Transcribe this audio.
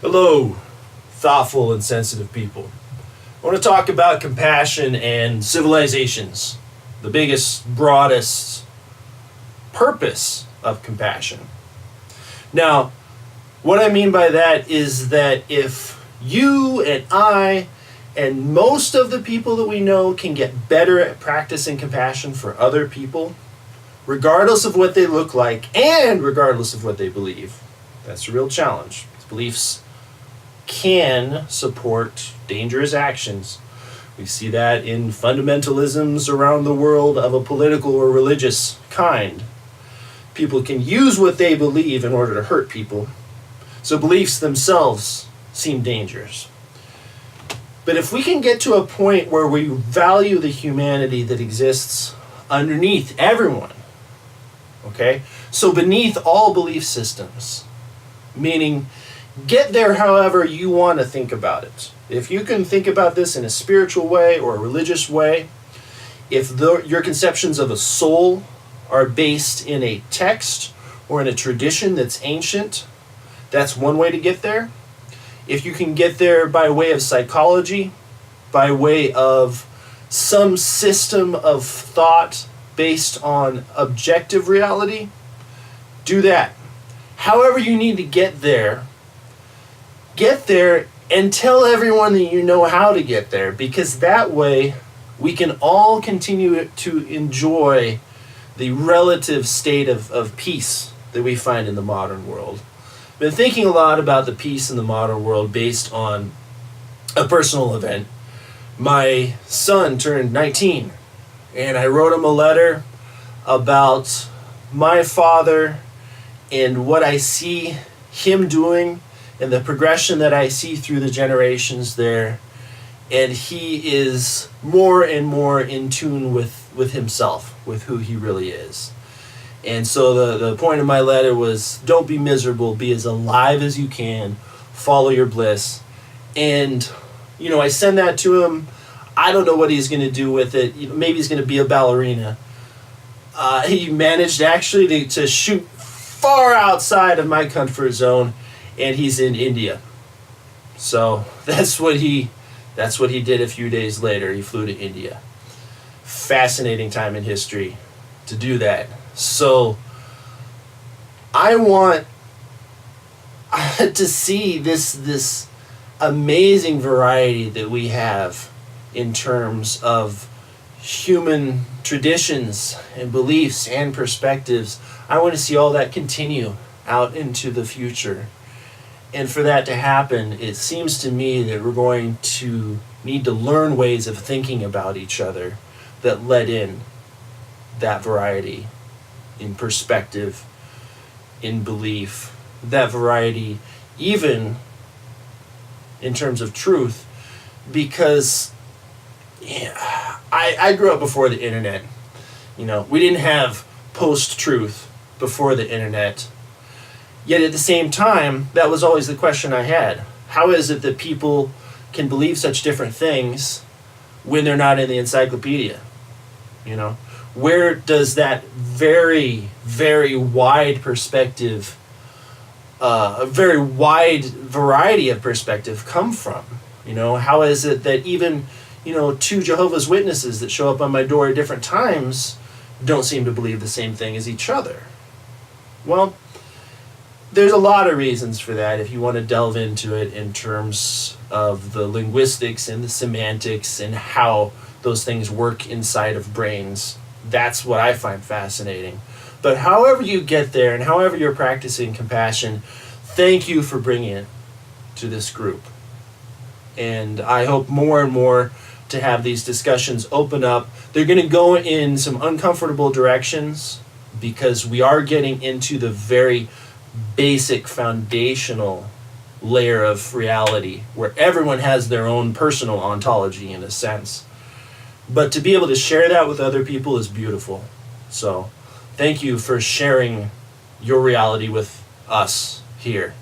Hello, thoughtful and sensitive people. I want to talk about compassion and civilizations, the biggest, broadest purpose of compassion. Now, what I mean by that is that if you and I and most of the people that we know can get better at practicing compassion for other people, regardless of what they look like and regardless of what they believe, that's a real challenge. Beliefs can support dangerous actions. We see that in fundamentalisms around the world of a political or religious kind. People can use what they believe in order to hurt people, so beliefs themselves seem dangerous. But if we can get to a point where we value the humanity that exists underneath everyone, okay? So beneath all belief systems, meaning get there however you want to think about it. If you can think about this in a spiritual way or a religious way, if your conceptions of a soul are based in a text or in a tradition that's ancient, that's one way to get there. If you can get there by way of psychology, by way of some system of thought based on objective reality, do that. However you need to get there and tell everyone that you know how to get there, because that way we can all continue to enjoy the relative state of peace that we find in the modern world. I've been thinking a lot about the peace in the modern world based on a personal event. My son turned 19, and I wrote him a letter about my father and what I see him doing and the progression that I see through the generations there. And he is more and more in tune with himself, with who he really is. And so the point of my letter was, don't be miserable, be as alive as you can, follow your bliss. And, I send that to him. I don't know what he's going to do with it. Maybe he's going to be a ballerina. He managed actually to shoot far outside of my comfort zone, and he's in India. So that's what he did a few days later. He flew to India. Fascinating time in history to do that. So I want to see this amazing variety that we have in terms of human traditions and beliefs and perspectives. I want to see all that continue out into the future. And for that to happen, it seems to me that we're going to need to learn ways of thinking about each other that let in that variety in perspective, in belief, that variety even in terms of truth, because I grew up before the internet. We didn't have post-truth before the internet. Yet at the same time, that was always the question I had. How is it that people can believe such different things when they're not in the encyclopedia? Where does that very, very wide perspective, a very wide variety of perspective come from? How is it that even, two Jehovah's Witnesses that show up on my door at different times don't seem to believe the same thing as each other? Well, there's a lot of reasons for that if you want to delve into it in terms of the linguistics and the semantics and how those things work inside of brains. That's what I find fascinating. But however you get there and however you're practicing compassion, thank you for bringing it to this group. And I hope more and more to have these discussions open up. They're going to go in some uncomfortable directions because we are getting into the very basic foundational layer of reality where everyone has their own personal ontology in a sense. But to be able to share that with other people is beautiful. So thank you for sharing your reality with us here.